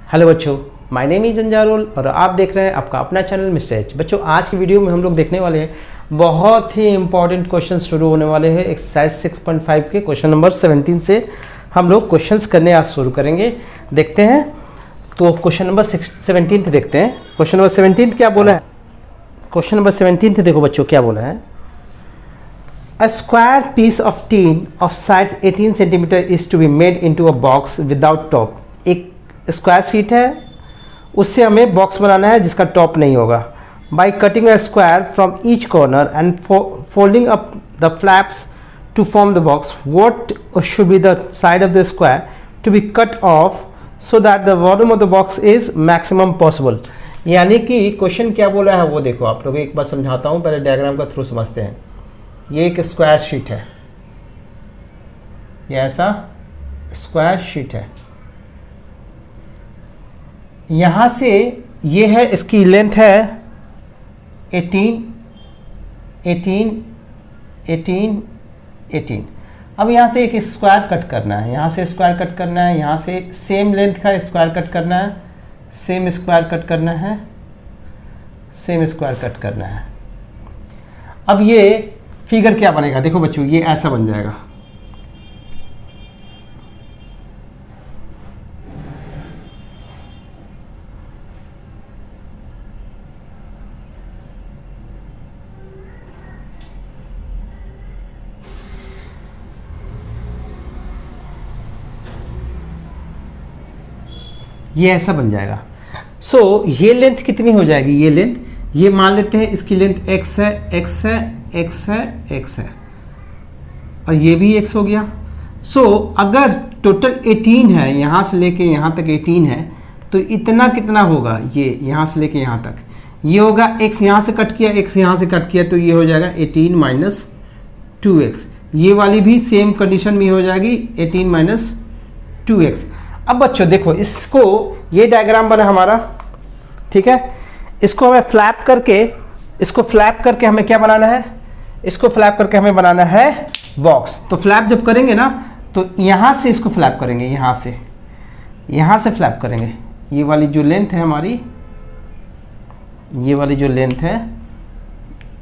Hello बच्चों, my name is जंजारुल और आप देख रहे हैं आपका अपना चैनल मिस्टर एच। बच्चों, आज की वीडियो में हम लोग देखने वाले हैं बहुत ही इंपॉर्टेंट क्वेश्चन शुरू होने वाले हैं। एक्सरसाइज 6.5 के क्वेश्चन नंबर 17 से हम लोग क्वेश्चंस करने आज शुरू करेंगे। देखते हैं तो क्वेश्चन नंबर 17 देखते हैं। क्वेश्चन नंबर 17 क्या बोला है? क्वेश्चन नंबर 17 देखो बच्चों क्या बोला है। A square piece of tin of size 18 cm is to be made into a box without top। एक स्क्वायर शीट है, उससे हमें बॉक्स बनाना है जिसका टॉप नहीं होगा। By cutting a square from each corner and folding up the flaps to form the box, what should be the side of the square to be cut off so that the volume of the box is maximum possible। यानी कि question क्या बोला है वो देखो, आप लोग एक बार समझाता हूँ, पहले डायग्राम का थ्रू समझते हैं। ये एक स्क्वायर शीट है, ये ऐसा स्क्वायर शीट है। यहाँ से ये है, इसकी लेंथ है 18। अब यहाँ से एक स्क्वायर कट करना है, यहाँ से स्क्वायर कट करना है, यहाँ से सेम लेंथ का स्क्वायर कट करना है, सेम स्क्वायर कट करना है, सेम स्क्वायर कट करना है। अब ये फिगर क्या बनेगा? देखो बच्चों, ये ऐसा बन जाएगा। ये ऐसा बन जाएगा। सो ये लेंथ कितनी हो जाएगी? ये लेंथ, ये मान लेते हैं इसकी लेंथ x है, x है, x है, x है, और ये भी x हो गया। सो अगर टोटल 18 है, यहाँ से लेके यहाँ तक 18 है, तो इतना कितना होगा? ये यहाँ से लेके यहाँ तक ये होगा। x यहाँ से कट किया, x यहाँ से कट किया, तो ये हो जाएगा 18 माइनस 2x। ये वाली भी सेम कंडीशन में हो जाएगी, 18 माइनस 2x। अब बच्चों देखो, इसको, ये डायग्राम बना हमारा, ठीक है। इसको हमें फ्लैप करके, इसको फ्लैप करके हमें क्या बनाना है? इसको फ्लैप करके हमें बनाना है बॉक्स। तो फ्लैप जब करेंगे ना, तो यहाँ से इसको फ्लैप करेंगे, यहाँ से फ्लैप करेंगे। ये वाली जो लेंथ है हमारी, ये वाली जो लेंथ है,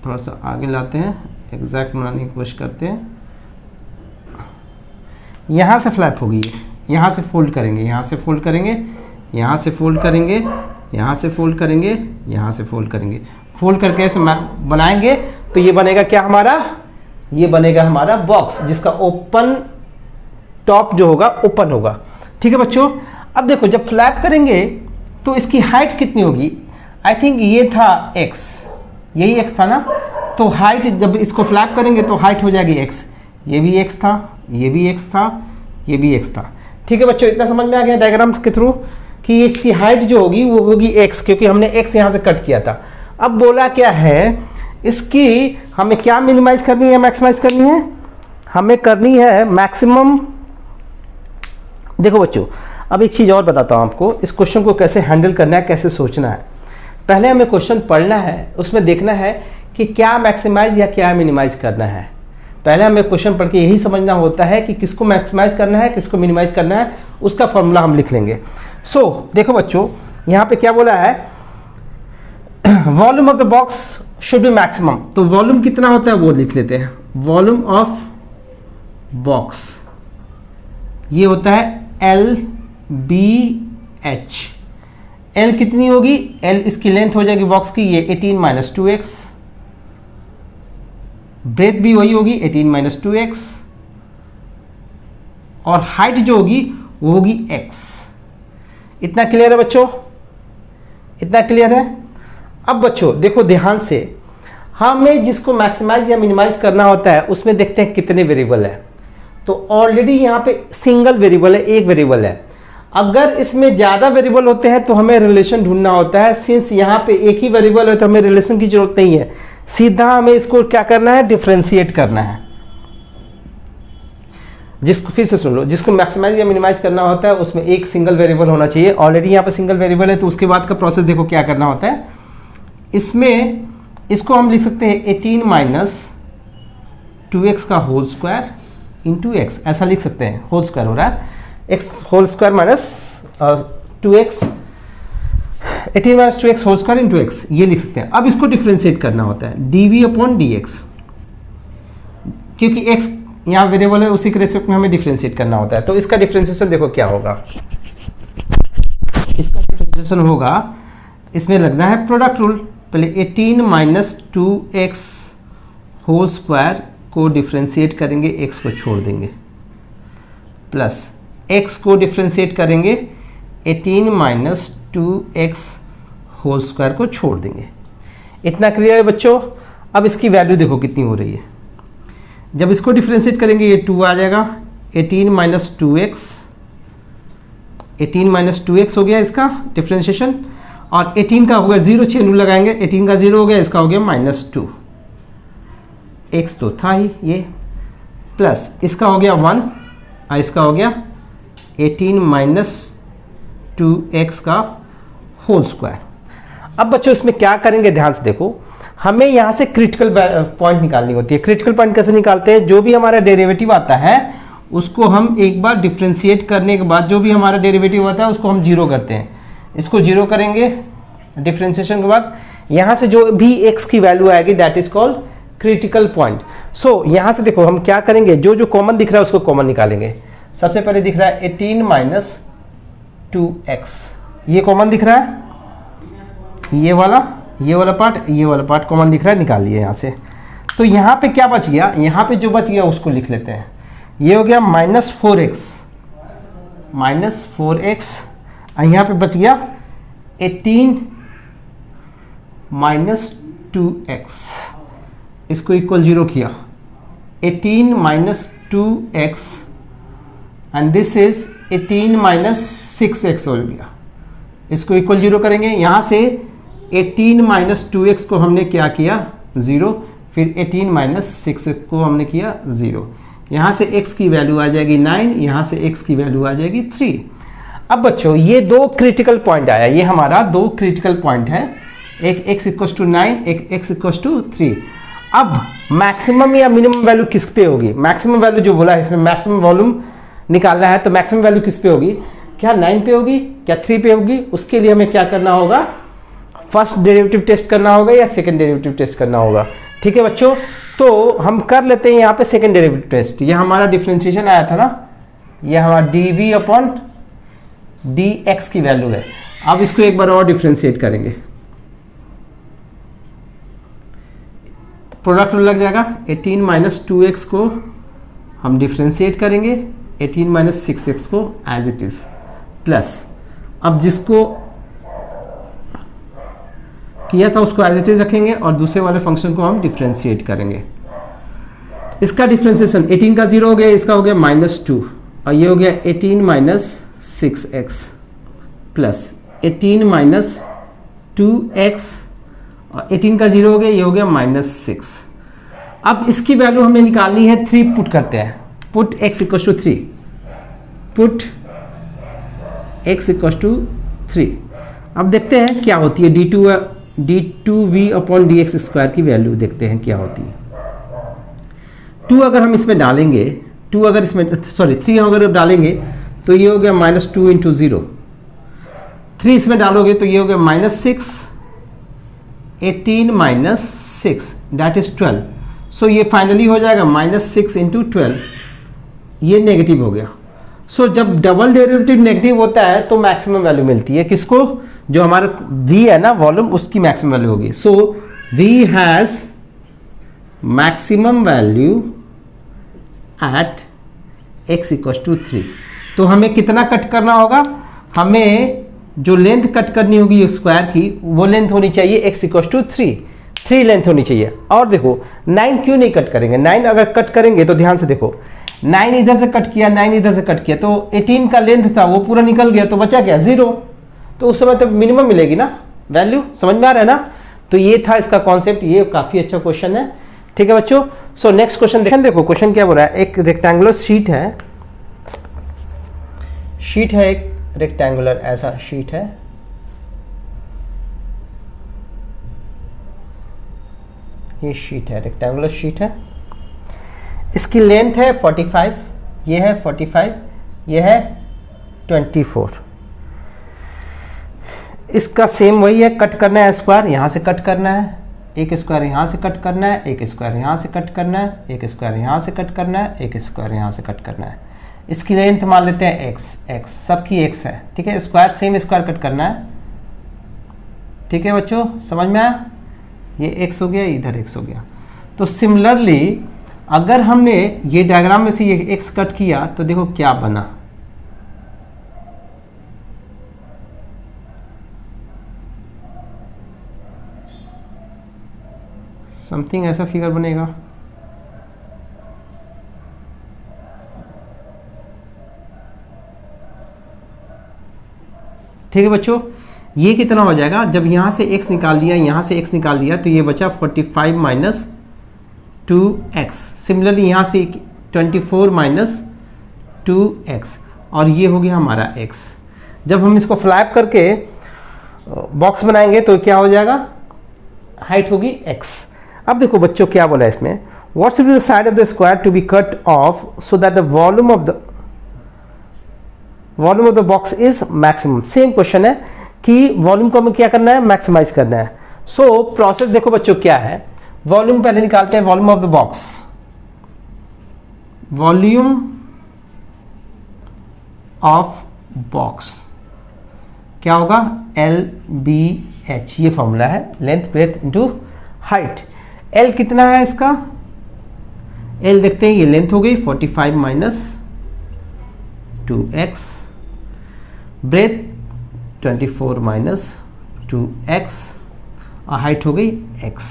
थोड़ा सा आगे लाते हैं, एग्जैक्ट बनाने की कोशिश करते हैं। यहाँ से फ्लैप होगी, यहाँ से फोल्ड करेंगे, यहाँ से फोल्ड करेंगे, यहाँ से फोल्ड करेंगे, यहाँ से फोल्ड करेंगे, यहाँ से फोल्ड करेंगे। फोल्ड करके ऐसे बनाएंगे तो ये बनेगा क्या हमारा? ये बनेगा हमारा बॉक्स, जिसका ओपन टॉप जो होगा ओपन होगा। ठीक है बच्चों। अब देखो, जब फ्लैप करेंगे तो इसकी हाइट कितनी होगी? आई थिंक ये था x, यही x था ना। तो हाइट, जब इसको फ्लैप करेंगे तो हाइट हो जाएगी x। ये भी x था, ये भी x था, ये भी x था। ठीक है बच्चों, इतना समझ में आ गया डायग्राम्स के थ्रू कि इसकी हाइट जो होगी वो होगी x, क्योंकि हमने x यहाँ से कट किया था। अब बोला क्या है, इसकी हमें क्या मिनिमाइज करनी है, मैक्सिमाइज करनी है? हमें करनी है मैक्सिमम। देखो बच्चों, अब एक चीज़ और बताता हूँ आपको, इस क्वेश्चन को कैसे हैंडल करना है, कैसे सोचना है। पहले हमें क्वेश्चन पढ़ना है, उसमें देखना है कि क्या मैक्सिमाइज या क्या मिनिमाइज करना है। पहले हमें क्वेश्चन पढ़ के यही समझना होता है कि किसको मैक्सिमाइज करना है, किसको मिनिमाइज करना है, उसका फॉर्मूला हम लिख लेंगे। सो देखो बच्चों, यहाँ पे क्या बोला है, volume of the box should be maximum. तो वॉल्यूम कितना होता है वो लिख लेते हैं। वॉल्यूम ऑफ बॉक्स ये होता है LBH। L कितनी होगी? L इसकी लेंथ हो जाएगी बॉक्स की, ये 18 माइनस 2x। ब्रेथ भी वही होगी, 18 माइनस 2x, और हाइट जो होगी वो होगी x। इतना क्लियर है बच्चों? इतना क्लियर है? अब बच्चों देखो ध्यान से, हमें जिसको मैक्सिमाइज या मिनिमाइज करना होता है उसमें देखते हैं कितने वेरिएबल है। तो ऑलरेडी यहाँ पे सिंगल वेरिएबल है, एक वेरिएबल है। अगर इसमें ज़्यादा वेरिएबल होते हैं तो हमें रिलेशन ढूंढना होता है। सिंस यहाँ पे एक ही वेरिएबल है तो हमें रिलेशन की जरूरत नहीं है, सीधा हमें इसको क्या करना है, डिफरेंशिएट करना है। जिसको, फिर से सुन लो, जिसको मैक्सिमाइज या मिनिमाइज करना होता है उसमें एक सिंगल वेरिएबल होना चाहिए। ऑलरेडी यहाँ पे सिंगल वेरिएबल है, तो उसके बाद का प्रोसेस देखो क्या करना होता है। इसमें इसको हम लिख सकते हैं 18 माइनस 2x का होल स्क्वायर इंटू एक्स, ऐसा लिख सकते हैं। होल स्क्वायर हो रहा है, x whole square minus 2x, 18 minus 2x whole square into x, ये लिख सकते हैं। अब इसको डिफ्रेंशिएट करना होता है dv अपॉन dx, क्योंकि x यहाँ वेरिएबल है, उसी के रेस्पेक्ट में हमें डिफ्रेंशिएट करना होता है। तो इसका डिफ्रेंशिएशन देखो क्या होगा, इसका डिफ्रेंशिएशन होगा, इसमें लगना है प्रोडक्ट रूल। पहले 18 माइनस 2x होल स्क्वायर को डिफ्रेंशिएट करेंगे, x को छोड़ देंगे, प्लस x को डिफ्रेंशिएट करेंगे 18 माइनस 2x होल स्क्वायर को छोड़ देंगे। इतना क्लियर है बच्चों। अब इसकी वैल्यू देखो कितनी हो रही है, जब इसको डिफ्रेंशिएट करेंगे ये 2 आ जाएगा, 18 माइनस 2x, 18 माइनस 2x हो गया इसका डिफ्रेंशिएशन, और 18 का हो गया 0, चेन लगाएंगे, 18 का 0 हो गया, इसका हो गया -2, x तो था ही ये, प्लस इसका हो गया 1 और इसका हो गया 18 माइनस 2x का होल स्क्वायर। अब बच्चों इसमें क्या करेंगे, ध्यान से देखो, हमें यहाँ से क्रिटिकल पॉइंट निकालनी होती है। क्रिटिकल पॉइंट कैसे निकालते हैं, जो भी हमारा डेरिवेटिव आता है उसको हम एक बार डिफ्रेंशिएट करने के बाद जो भी हमारा डेरिवेटिव आता है उसको हम जीरो करते हैं, इसको जीरो करेंगे डिफ्रेंशिएशन के बाद, यहाँ से जो भी x की वैल्यू आएगी that is called critical point. So यहाँ से देखो हम क्या करेंगे, जो जो कॉमन दिख रहा है उसको कॉमन निकालेंगे। सबसे पहले दिख रहा है 18 माइनस 2x, ये कॉमन दिख रहा है, ये वाला पार्ट कॉमन दिख रहा है, निकाल लिए यहाँ से। तो यहाँ पे क्या बच गया, यहाँ पे जो बच गया उसको लिख लेते हैं, ये हो गया -4x, और यहाँ पे बच गया 18 माइनस 2x, इसको इक्वल 0 किया, 18 minus 2x and this is 18 minus 6x हो गया, इसको इक्वल 0 करेंगे। यहाँ से 18 माइनस 2x को हमने क्या किया 0, फिर 18 माइनस 6 को हमने किया 0, यहाँ से x की वैल्यू आ जाएगी 9, यहाँ से x की वैल्यू आ जाएगी 3। अब बच्चों ये दो क्रिटिकल पॉइंट आया, ये हमारा दो क्रिटिकल पॉइंट है, एक x इक्वल टू 9, एक x इक्वल टू 3। अब मैक्सिमम या मिनिमम वैल्यू किस पे होगी, मैक्सिमम वैल्यू जो बोला है इसमें मैक्सिमम वॉल्यूम निकालना है, तो मैक्सिमम वैल्यू किस पे होगी, क्या 9 पे होगी, क्या 3 पे होगी। उसके लिए हमें क्या करना होगा, फर्स्ट डेरिवेटिव टेस्ट करना होगा या सेकंड डेरिवेटिव टेस्ट करना होगा। ठीक है बच्चों, तो हम कर लेते हैं यहाँ पे सेकंड डेरिवेटिव टेस्ट। ये हमारा डिफरेंशिएशन आया था ना, ये हमारा dv अपॉन dx की वैल्यू है। अब इसको एक बार और डिफरेंशिएट करेंगे, प्रोडक्ट लग जाएगा, 18 माइनस 2x को हम डिफरेंशिएट करेंगे, 18 माइनस 6x को एज इट इज, प्लस अब जिसको किया था उसको एज इट इज रखेंगे और दूसरे वाले फंक्शन को हम डिफरेंशिएट करेंगे। इसका डिफरेंशिएशन 18 का 0 हो गया, इसका हो गया -2, और ये हो गया 18 minus 6x plus 18 minus 2x, और 18 का 0 हो गया, ये हो गया -6। अब इसकी वैल्यू हमें निकालनी है, 3 पुट करते हैं, put x equal to 3, put x equal to 3। अब देखते हैं क्या होती है, d2v अपॉन dx स्क्वायर की वैल्यू देखते हैं क्या होती है। 2 अगर हम इसमें डालेंगे, 3 अगर डालेंगे तो ये हो गया -2 इंटू 0, 3 इसमें डालोगे तो ये हो गया -6, 18 माइनस 6 दैट इज 12। सो ये फाइनली हो जाएगा -6 इंटू 12, ये नेगेटिव हो गया। सो जब डबल डेरिवेटिव नेगेटिव होता है तो मैक्सिमम वैल्यू मिलती है, किसको, जो हमारा v है ना वॉल्यूम, उसकी मैक्सिमम वैल्यू होगी। So v has maximum value at x equal to 3। तो हमें कितना कट करना होगा, हमें जो लेंथ कट करनी होगी स्क्वायर की वो लेंथ होनी चाहिए x इक्वल टू 3 लेंथ होनी चाहिए। और देखो 9 क्यों नहीं कट करेंगे, 9 अगर कट करेंगे तो ध्यान से देखो, 9 इधर से कट किया, 9 इधर से कट किया, तो 18 का लेंथ था वो पूरा निकल गया, तो बचा क्या 0, तो उस समय तो मिनिमम मिलेगी ना वैल्यू, समझ में आ रहा है ना। तो ये था इसका कॉन्सेप्ट, ये काफी अच्छा क्वेश्चन है। ठीक है बच्चों, सो नेक्स्ट क्वेश्चन देखो, क्वेश्चन क्या बोल रहा है, एक रेक्टेंगुलर शीट है, एक रेक्टेंगुलर ऐसा शीट है, ये शीट है, रेक्टेंगुलर शीट है, इसकी लेंथ है 45, ये है 45, ये है 24। इसका सेम वही है, कट करना है स्क्वायर, यहाँ से कट करना है, एक स्क्वायर यहाँ से कट करना है, एक स्क्वायर यहाँ से कट करना है, एक स्क्वायर यहाँ से कट करना है, एक स्क्वायर यहाँ से कट करना है। इसकी लेंथ मान लेते हैं x सबकी x है, ठीक है। स्क्वायर सेम स्क्वायर कट करना है, ठीक है बच्चों, समझ में आया? ये x हो गया, इधर x हो गया। तो सिमिलरली अगर हमने ये डायग्राम में से ये x कट किया तो देखो क्या बना, समथिंग ऐसा फिगर बनेगा। ठीक है बच्चों, ये कितना हो जाएगा, जब यहां से x निकाल लिया, यहां से x निकाल लिया तो ये बचा 45 माइनस 2x। सिमिलरली यहां से 24 माइनस 2x, और ये हो गया हमारा x। जब हम इसको फ्लैप करके बॉक्स बनाएंगे तो क्या हो जाएगा, हाइट होगी x। अब देखो बच्चों क्या बोला इसमें, what should be the side of the square to be cut off so that the volume of the box is maximum. Same question है कि वॉल्यूम को हमें क्या करना है, मैक्सिमाइज करना है। सो प्रोसेस देखो बच्चों क्या है, वॉल्यूम पहले निकालते हैं, volume of the box, volume of box क्या होगा, LBH, ये फॉर्मूला है, length breadth into height. L कितना है इसका, L देखते हैं, ये लेंथ हो गई 45 minus 2x, breath 24 minus 2x, और हाइट हो गई x।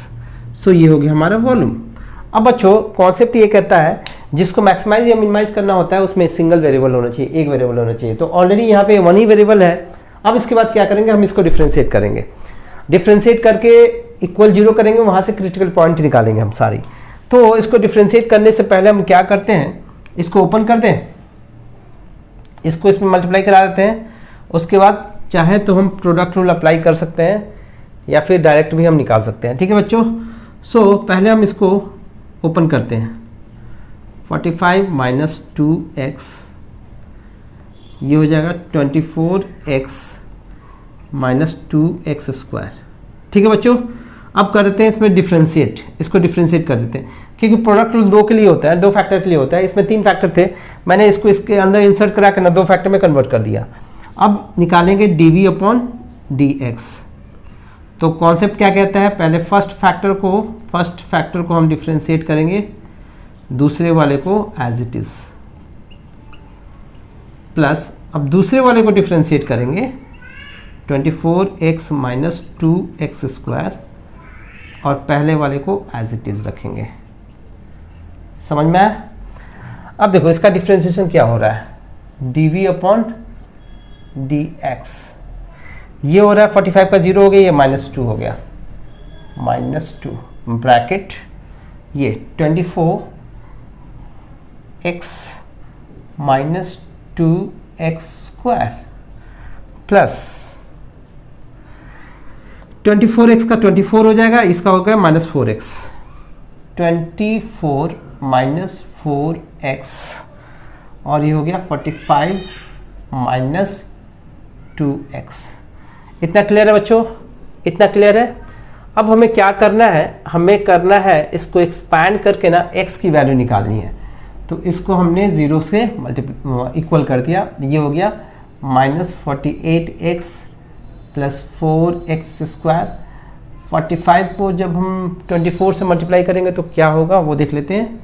सो ये हो गया हमारा वॉल्यूम। अब बच्चों कॉन्सेप्ट ये कहता है जिसको मैक्सिमाइज या मिनिमाइज करना होता है उसमें सिंगल वेरिएबल होना चाहिए, एक वेरिएबल होना चाहिए। तो ऑलरेडी यहाँ पे वन ही वेरिएबल है। अब इसके बाद क्या करेंगे, हम इसको डिफ्रेंशिएट करेंगे, डिफ्रेंशिएट करके इक्वल 0 करेंगे, वहां से क्रिटिकल पॉइंट निकालेंगे हम सारी। तो इसको डिफ्रेंशिएट करने से पहले हम क्या करते हैं, इसको ओपन कर दें, इसको इसमें मल्टीप्लाई करा देते हैं, उसके बाद चाहे तो हम प्रोडक्ट रूल अप्लाई कर सकते हैं या फिर डायरेक्ट भी हम निकाल सकते हैं। ठीक है बच्चों, सो पहले हम इसको ओपन करते हैं, 45 माइनस 2x, ये हो जाएगा 24x माइनस 2x स्क्वायर। ठीक है बच्चों, अब करते हैं इसमें डिफ्रेंशिएट, इसको डिफ्रेंशिएट कर देते हैं, क्योंकि प्रोडक्ट रूल 2 के लिए होता है, 2 फैक्टर के लिए होता है। इसमें 3 फैक्टर थे, मैंने इसको इसके अंदर इंसर्ट करा कर 2 फैक्टर में कन्वर्ट कर दिया। अब निकालेंगे dv अपॉन dx। तो कॉन्सेप्ट क्या कहता है, पहले फर्स्ट फैक्टर को हम डिफ्रेंशिएट करेंगे, दूसरे वाले को एज इट इज, प्लस अब दूसरे वाले को डिफ्रेंशिएट करेंगे 24x माइनस 2x स्क्वायर, और पहले वाले को एज इट इज रखेंगे। समझ में आया? अब देखो इसका डिफ्रेंशिएशन क्या हो रहा है, dv अपॉन dx, ये हो रहा है 45 का 0 हो गया, ये -2 हो गया, -2 ब्रैकेट ये 24x minus 2x square plus 24x का 24 हो जाएगा, इसका हो गया -4x, 24 माइनस 4x, और ये हो गया 45 माइनस 2x। इतना क्लियर है बच्चों, इतना क्लियर है? अब हमें क्या करना है, हमें करना है इसको एक्सपैंड करके ना x की वैल्यू निकालनी है। तो इसको हमने 0 से इक्वल कर दिया, ये हो गया -48x प्लस 4x स्क्वायर। 45 को जब हम 24 से मल्टीप्लाई करेंगे तो क्या होगा वो देख लेते हैं,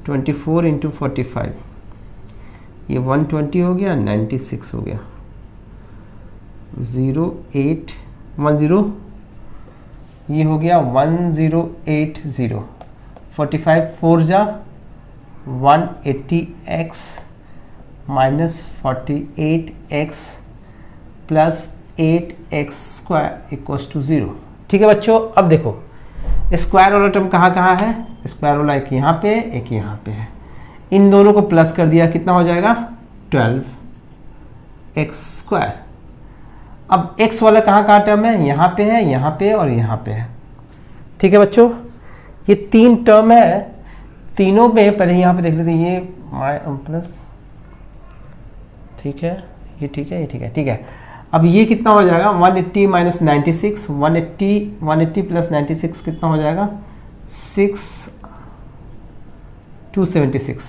24 इंटू 45, ये 120 हो गया, 96 हो गया, 0810, ये हो गया 1080, 45 4 जा 180x minus 48x plus 8x square equals to 0। ठीक है बच्चों, अब देखो स्क्वायर वाला टर्म कहाँ है, स्क्वायर वाला एक यहाँ पे एक यहाँ पे है, इन दोनों को प्लस कर दिया, कितना हो जाएगा 12x स्क्वायर। अब x वाला कहाँ टर्म है, यहाँ पे है, यहाँ पे और यहाँ पे है। ठीक है बच्चों, ये 3 टर्म है, तीनों में पहले यहाँ पे देख लेते हैं, ये प्लस, ठीक है, ये ठीक है, ये ठीक है, ठीक है। अब ये कितना हो जाएगा 180 माइनस 96, 180 प्लस 96 कितना हो जाएगा 276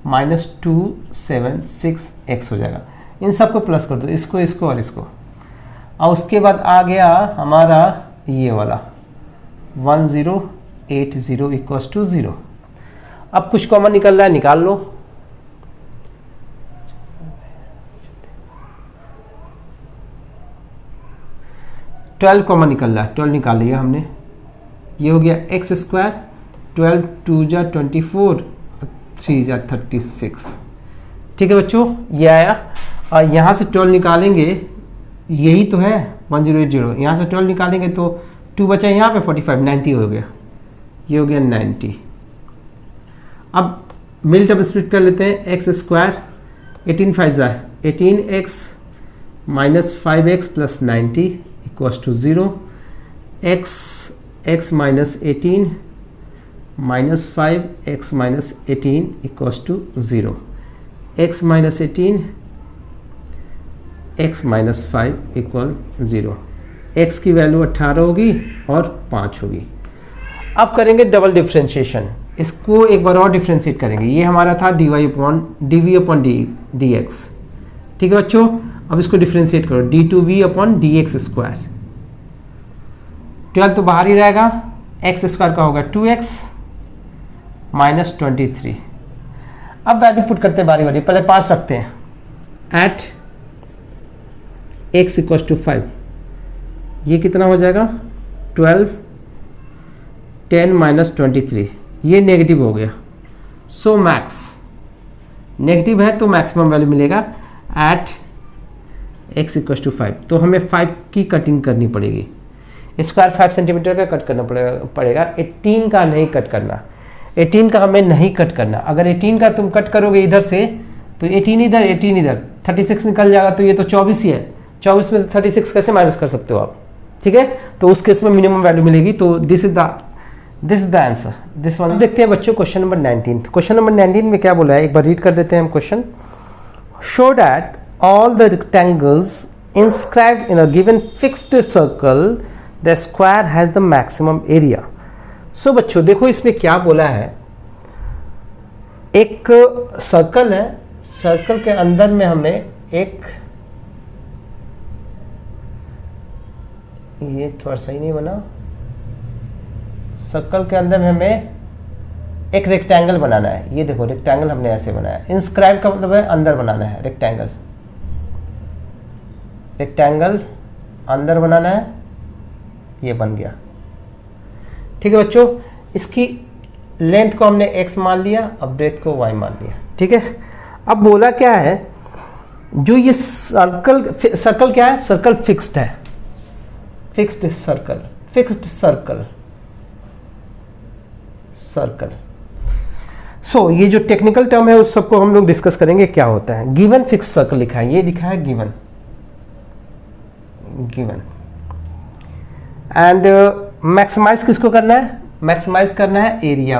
माइनस 276x हो जाएगा। इन सबको प्लस कर दो, इसको इसको और इसको। और उसके बाद आ गया हमारा ये वाला 1080 इक्वल्स टू 0। अब कुछ कॉमन निकल रहा है, निकाल लो। ट्वेल्व कॉमन निकल रहा है, 12 निकाल लिया हमने। ये हो गया एक्स स्क्वायर, 12 2 जा 24, 3 जा 36। ठीक है बच्चों, ये आया। और यहाँ से 12 निकालेंगे, यही तो है 1080। यहाँ से 12 निकालेंगे तो 2 बचा यहाँ पे 45, 90 हो गया। ये हो गया 90। अब मिल टर्म स्प्लिट कर लेते हैं। एक्स स्क्वायर 18 5 जा 18x minus 5x plus 90 equals to 0। x minus 18 minus 5x minus 18 equals to 0। x minus 18 x minus 5 equal 0। x की वैल्यू 18 होगी और 5 होगी। अब करेंगे डबल डिफ्रेंशिएशन, इसको एक बार और डिफ्रेंशिएट करेंगे। ये हमारा था dv अपॉन dx। ठीक है बच्चों, अब इसको डिफ्रेंशिएट करो d2v अपॉन dx स्क्वायर। 12 तो बाहर ही रहेगा, एक्स स्क्वायर का होगा 2x माइनस 23। अब वैल्यू पुट करते हैं बारी बारी, पहले 5 रखते हैं। एट x इक्वल्स टू 5, ये कितना हो जाएगा 12 10 माइनस 23, ये नेगेटिव हो गया। सो मैक्स नेगेटिव है तो मैक्सिमम वैल्यू मिलेगा एट x इक्वल्स टू 5। तो हमें 5 की कटिंग करनी पड़ेगी। स्क्वायर 5 सेंटीमीटर का कट करना पड़ेगा, 18 का नहीं कट करना। 18 का हमें नहीं कट करना। अगर 18 का तुम कट करोगे इधर से तो 18 इधर 18 इधर 36 निकल जाएगा, तो ये तो 24 ही है। 24 में से 36 कैसे माइनस कर सकते हो आप? ठीक है, तो उस केस में मिनिमम वैल्यू मिलेगी। तो this is the answer, this one. देखते हैं बच्चों क्वेश्चन नंबर 19। क्वेश्चन नंबर 19 में क्या बोला है, एक बार रीड कर देते हैं हम question. Show that all the rectangles inscribed in a given fixed circle the square has the maximum area. So बच्चों देखो इसमें क्या बोला है, एक सर्कल है, सर्कल के अंदर में हमें एक, ये थोड़ा सही नहीं बना, सर्कल के अंदर में हमें एक रेक्टेंगल बनाना है। ये देखो रेक्टेंगल हमने ऐसे बनाया। इंस्क्राइब का मतलब है अंदर बनाना है, रेक्टेंगल अंदर बनाना है, ये बन गया। ठीक है बच्चों, इसकी लेंथ को हमने x मान लिया और ब्रेथ को y मान लिया। ठीक है, अब बोला क्या है, जो ये सर्कल क्या है, सर्कल फिक्स्ड है, फिक्स्ड सर्कल। सो ये जो टेक्निकल टर्म है उस सबको हम लोग डिस्कस करेंगे क्या होता है। गिवन फिक्स सर्कल लिखा है, ये लिखा है गिवन एंड मैक्सिमाइज किसको करना है, मैक्सिमाइज करना है एरिया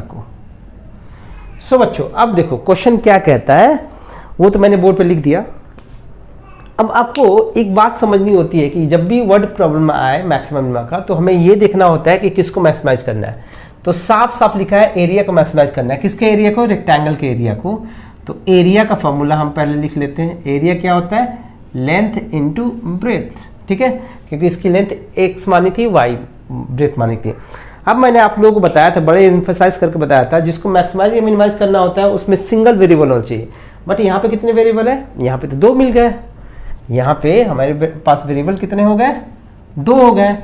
को, सो बच्चों अब देखो क्वेश्चन क्या कहता है, वो तो मैंने बोर्ड पे लिख दिया। अब आपको एक बात समझनी होती है कि जब भी वर्ड प्रॉब्लम आए मैक्सिमम का, तो हमें ये देखना होता है कि किसको मैक्सिमाइज करना है। तो साफ साफ लिखा है एरिया को मैक्सिमाइज करना है। किसके एरिया को, रेक्टेंगल के एरिया को। तो एरिया का फॉर्मूला हम पहले लिख लेते हैं। एरिया क्या होता है, लेंथ इनटू ब्रेथ। ठीक है, क्योंकि इसकी लेंथ x मानी थी, y ब्रेथ मानी थी। अब मैंने आप लोगों को बताया था, बड़े एम्फसाइज करके बताया था, जिसको मैक्सिमाइज या मिनिमाइज करना होता है उसमें सिंगल वेरिएबल होना चाहिए। बट यहाँ पे कितने वेरिएबल है, यहाँ पे तो 2 मिल गए। यहाँ पे हमारे पास वेरिएबल कितने हो गए, 2 हो गए।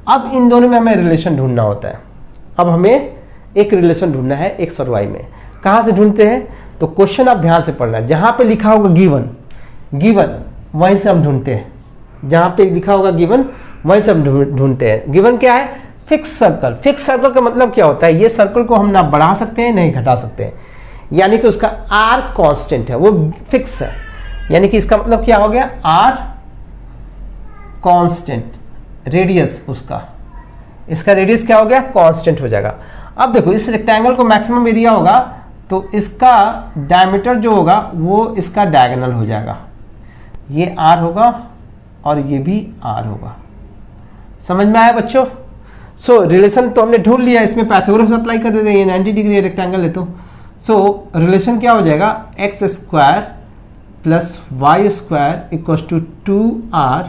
अब इन दोनों में हमें रिलेशन ढूंढना होता है। अब हमें एक रिलेशन ढूंढना है x और y में। कहाँ से ढूंढते हैं, तो क्वेश्चन आप ध्यान से पढ़ना, जहाँ पे लिखा होगा गिवन वहीं से हम ढूंढते हैं। जहाँ पे लिखा होगा गिवन वहीं से हम ढूंढते हैं। गिवन क्या है, फिक्स सर्कल। फिक्स सर्कल का मतलब क्या होता है, ये सर्कल को हम ना बढ़ा सकते हैं नहीं घटा सकते हैं, यानी कि उसका r कांस्टेंट है, वो फिक्स है। यानी कि इसका मतलब क्या हो गया, r कांस्टेंट, रेडियस उसका, इसका रेडियस क्या हो गया, कांस्टेंट हो जाएगा। अब देखो इस रेक्टेंगल को मैक्सिमम एरिया होगा तो इसका डायमीटर जो होगा वो इसका डायगोनल हो जाएगा, ये r होगा और ये भी r होगा। समझ में आया बच्चों? सो रिलेशन तो हमने ढूंढ लिया, इसमें पाइथागोरस अप्लाई कर देते हैं, ये 90 डिग्री रेक्टेंगल है तो सो रिलेशन क्या हो जाएगा, x square plus y square equals to 2r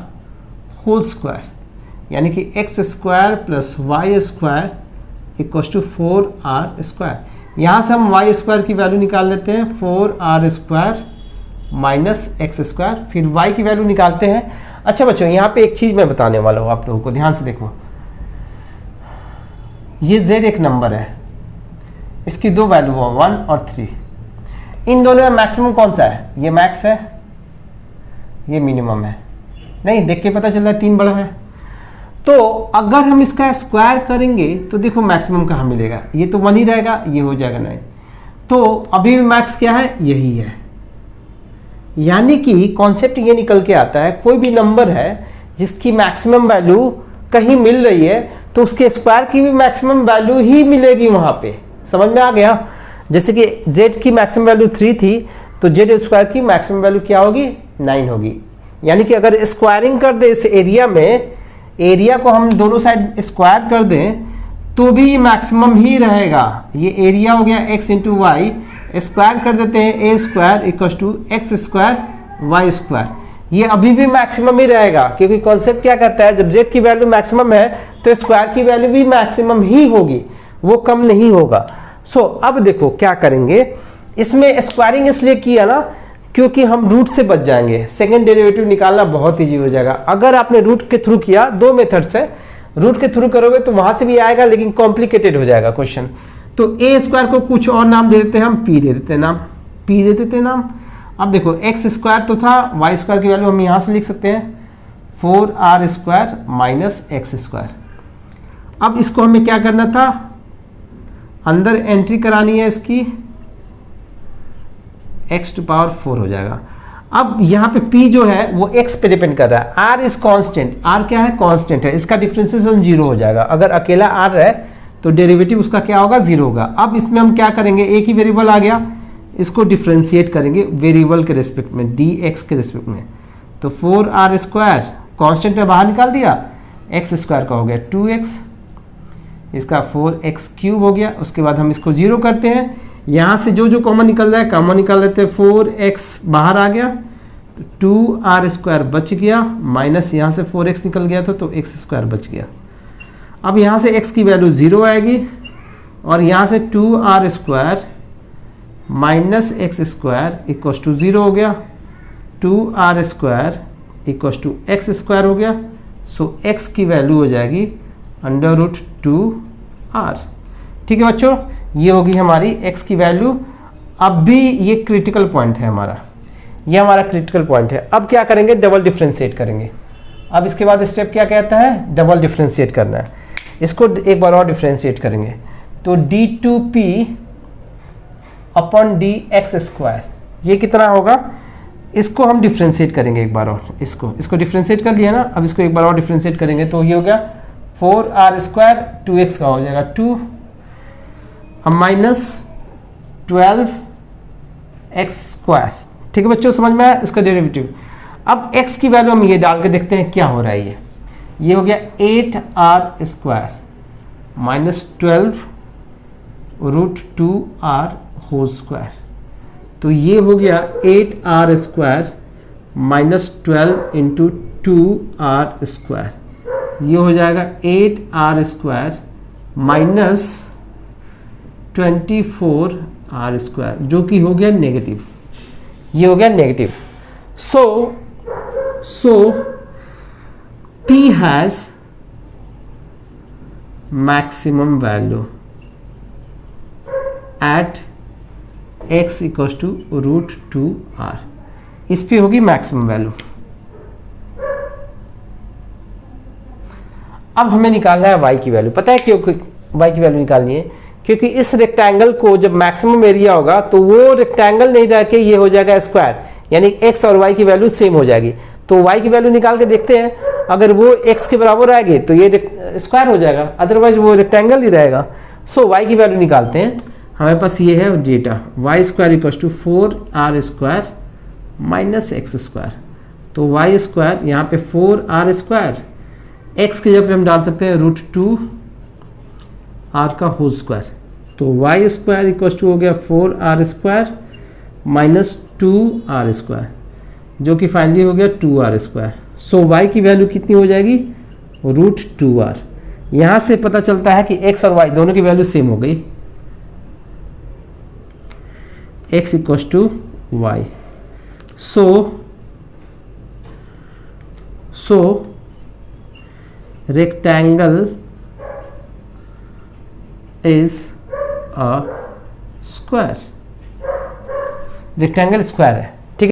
whole square, यानी कि x square plus y square equals to 4r square. यहाँ से हम वाई स्क्वायर की वैल्यू निकाल लेते हैं, 4r square minus x square, फिर y की वैल्यू निकालते हैं। अच्छा बच्चों, यहाँ पे एक चीज़ मैं बताने वाला हूँ आप लोगों को, ध्यान से देखो। ये z एक नंबर है, इसकी दो वैल्यू हो 1 और 3। इन दोनों में मैक्सिमम कौन सा है? ये मैक्स है, ये मिनिमम है। नहीं, देख के पता चल रहा है 3 बड़ा है। तो अगर हम इसका स्क्वायर करेंगे तो देखो मैक्सिमम कहाँ मिलेगा, ये तो 1 ही रहेगा, ये हो जाएगा 9। तो अभी भी मैक्स क्या है? यही है। यानी कि कॉन्सेप्ट ये निकल के आता है, कोई भी नंबर है जिसकी मैक्सिमम वैल्यू कहीं मिल रही है तो उसके स्क्वायर की भी मैक्सिमम वैल्यू ही मिलेगी वहां पे। समझ में आ गया? जैसे कि z की मैक्सिमम वैल्यू 3 थी तो z स्क्वायर की मैक्सिमम वैल्यू क्या होगी? 9 होगी। यानी कि अगर स्क्वायरिंग कर दे इस एरिया में, एरिया को हम दोनों साइड स्क्वायर कर दें तो भी मैक्सिमम ही रहेगा। ये एरिया हो गया x इंटू वाई, स्क्वायर कर देते हैं A square equal to x square Y square, ये अभी भी मैक्सिमम ही रहेगा, क्योंकि कॉन्सेप्ट क्या कहता है, जब z की वैल्यू मैक्सिमम है तो स्क्वायर की वैल्यू भी मैक्सिमम ही होगी, वो कम नहीं होगा। सो अब देखो क्या करेंगे, इसमें स्क्वायरिंग इसलिए किया ना क्योंकि हम रूट से बच जाएंगे, सेकेंड डेरिवेटिव निकालना बहुत ईजी हो जाएगा। अगर आपने रूट के थ्रू किया, दो मेथड से रूट के थ्रू करोगे तो वहां से भी आएगा, लेकिन कॉम्प्लिकेटेड हो जाएगा क्वेश्चन। तो ए स्क्वायर को कुछ और नाम दे देते हैं हम, पी दे देते हैं नाम, पी दे देते हैं नाम। अब देखो एक्स स्क्वायर तो था, वाई स्क्वायर की वैल्यू हम यहाँ से लिख सकते हैं 4r square minus x square. अब इसको हमें क्या करना था, अंदर एंट्री करानी है इसकी, x टू पावर 4 हो जाएगा। अब यहाँ पे p जो है वो x पे डिपेंड कर रहा है, r इज कांस्टेंट, r क्या है? कांस्टेंट है, इसका डिफरेंशिएशन 0 हो जाएगा। अगर अकेला r है तो डेरिवेटिव उसका क्या होगा? 0 होगा। अब इसमें हम क्या करेंगे, एक ही वेरिएबल आ गया, इसको डिफ्रेंशिएट करेंगे वेरिएबल के रेस्पेक्ट में, dx के रेस्पेक्ट में। तो 4r स्क्वायर कांस्टेंट में बाहर निकाल दिया, x स्क्वायर का हो गया 2x, इसका 4x क्यूब हो गया। उसके बाद हम इसको 0 करते हैं, यहाँ से जो जो कॉमन निकल रहा है कॉमन निकाल लेते हैं, 4x बाहर आ गया, 2r स्क्वायर बच गया, माइनस यहाँ से 4x निकल गया था तो x स्क्वायर बच गया। अब यहाँ से x की वैल्यू 0 आएगी और यहाँ से 2r square minus x square equal to 0 हो गया, 2r square equal to x square हो गया। सो x की वैल्यू हो जाएगी √2r। ठीक है बच्चों, ये होगी हमारी x की वैल्यू। अब भी ये क्रिटिकल पॉइंट है हमारा, ये हमारा क्रिटिकल पॉइंट है। अब क्या करेंगे, डबल डिफ्रेंशिएट करेंगे। अब इसके बाद स्टेप क्या कहता है, डबल डिफ्रेंशिएट करना है। इसको एक बार और डिफ्रेंशिएट करेंगे तो d2p अपॉन dx स्क्वायर, ये कितना होगा, इसको हम डिफ्रेंशिएट करेंगे एक बार और, इसको डिफ्रेंशिएट कर लिया ना। अब इसको एक बार और डिफ्रेंशिएट करेंगे तो ये हो गया 4r स्क्वायर 2x का हो जाएगा 2, हम माइनस 12x स्क्वायर। ठीक है बच्चों, समझ में आया इसका डेरिवेटिव। अब x की वैल्यू हम ये डाल के देखते हैं क्या हो रहा है। ये हो गया 8r square minus 12√2r whole square, तो ये हो गया 8r square minus 12 into 2r square, ये हो जाएगा 8r square minus 24r square, जो कि हो गया नेगेटिव, ये हो गया negative. So p has maximum value at x equals to √2r, इस पे होगी मैक्सिमम वैल्यू। अब हमें निकालना है y की वैल्यू। पता है क्यों y की वैल्यू निकालनी है, क्योंकि इस रेक्टेंगल को जब मैक्सिमम एरिया होगा तो वो रेक्टेंगल नहीं रह के ये हो जाएगा स्क्वायर, यानी x और y की वैल्यू सेम हो जाएगी। तो y की वैल्यू निकाल के देखते हैं, अगर वो x के बराबर आएगी तो ये स्क्वायर हो जाएगा, अदरवाइज वो रेक्टेंगल ही रहेगा। सो y की वैल्यू निकालते हैं। हमारे पास ये है data y square equal to 4r² minus x square. तो वाई स्क्वायर यहाँ पे 4r², एक्स की जगह पे हम डाल सकते हैं √2r का होल स्क्वायर। तो वाई स्क्वायर इक्वल टू हो गया 4r² माइनस 2r², जो कि फाइनली हो गया 2r²। सो वाई की वैल्यू कितनी हो जाएगी, √2r। यहाँ से पता चलता है कि x और y दोनों की वैल्यू सेम हो गई, x equal to y. So rectangle is a square, rectangle square है।